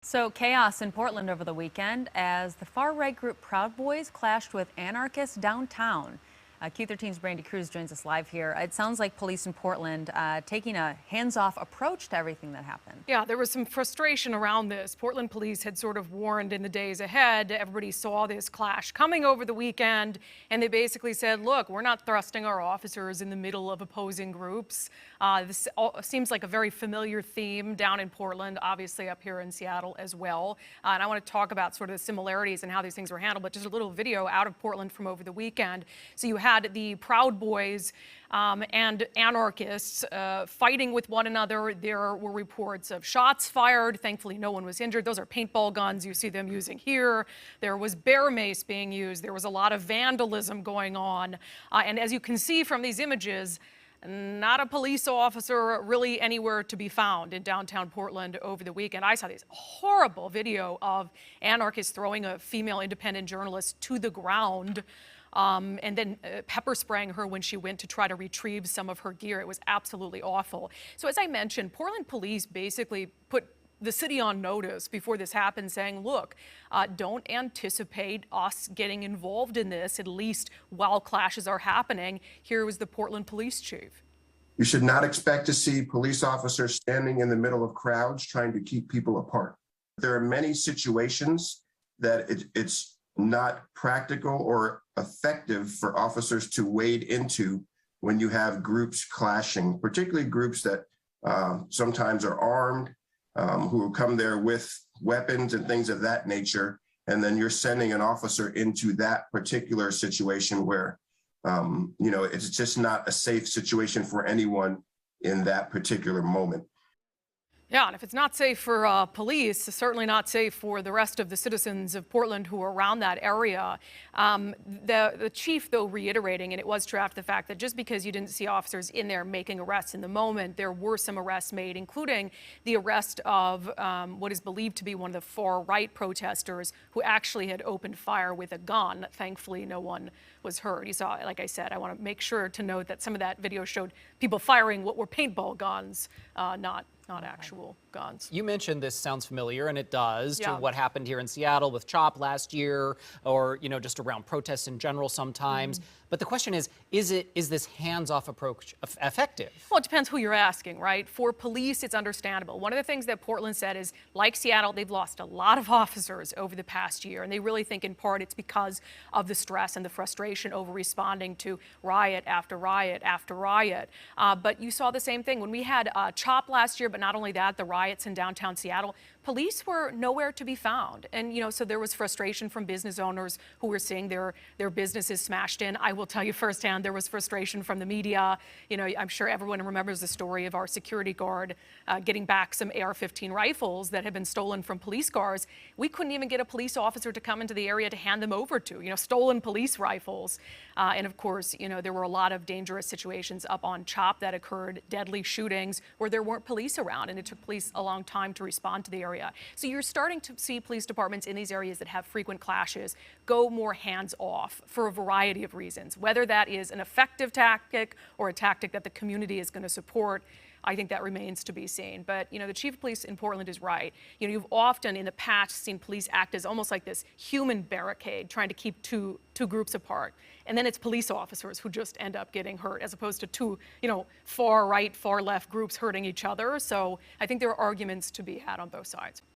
So chaos in Portland over the weekend as the far-right group Proud Boys clashed with anarchists downtown. Q13's Brandi Kruse joins us live here. It sounds like police in Portland taking a hands-off approach to everything that happened. Yeah, there was some frustration around this. Portland police had sort of warned in the days ahead. Everybody saw this clash coming over the weekend, and they basically said, look, we're not thrusting our officers in the middle of opposing groups. This seems like a very familiar theme down in Portland, obviously up here in Seattle as well. And I want to talk about sort of the similarities and how these things were handled, but just a little video out of Portland from over the weekend. So you had the Proud Boys and anarchists fighting with one another. There were reports of shots fired. Thankfully, no one was injured. Those are paintball guns you see them using here. There was bear mace being used. There was a lot of vandalism going on. And as you can see from these images, not a police officer really anywhere to be found in downtown Portland over the weekend. I saw this horrible video of anarchists throwing a female independent journalist to the ground. And then pepper spraying her when she went to try to retrieve some of her gear. It was absolutely awful. So as I mentioned, Portland police basically put the city on notice before this happened, saying, look, don't anticipate us getting involved in this, at least while clashes are happening. Here was the Portland police chief. You should not expect to see police officers standing in the middle of crowds trying to keep people apart. There are many situations that it's not practical or effective for officers to wade into when you have groups clashing, particularly groups that sometimes are armed, who come there with weapons and things of that nature. And then you're sending an officer into that particular situation where, it's just not a safe situation for anyone in that particular moment. Yeah, and if it's not safe for police, it's certainly not safe for the rest of the citizens of Portland who are around that area. The chief, though, reiterating, and it was true after the fact, that just because you didn't see officers in there making arrests in the moment, there were some arrests made, including the arrest of what is believed to be one of the far-right protesters who actually had opened fire with a gun. Thankfully, no one was hurt. You saw, like I said, I want to make sure to note that some of that video showed people firing what were paintball guns, not actual guns. You mentioned this sounds familiar, and it does, to Yeah. what happened here in Seattle with CHOP last year, or just around protests in general sometimes. But the question is this hands-off approach effective? Well, it depends who you're asking, right? For police, it's understandable. One of the things that Portland said is, like Seattle, they've lost a lot of officers over the past year, and they really think in part it's because of the stress and the frustration over responding to riot after riot after riot. But you saw the same thing when we had CHOP last year, but not only that, the riots in downtown Seattle. Police were nowhere to be found. And, so there was frustration from business owners who were seeing their businesses smashed in. I will tell you firsthand, there was frustration from the media. I'm sure everyone remembers the story of our security guard getting back some AR-15 rifles that had been stolen from police cars. We couldn't even get a police officer to come into the area to hand them over to, stolen police rifles. And of course, there were a lot of dangerous situations up on CHOP that occurred, deadly shootings where there weren't police around, and it took police a long time to respond to the area. So you're starting to see police departments in these areas that have frequent clashes go more hands-off for a variety of reasons. Whether that is an effective tactic or a tactic that the community is going to support, I think that remains to be seen. But, the chief of police in Portland is right. You've often in the past seen police act as almost like this human barricade trying to keep two groups apart. And then it's police officers who just end up getting hurt as opposed to two, far right, far left groups hurting each other. So I think there are arguments to be had on both sides.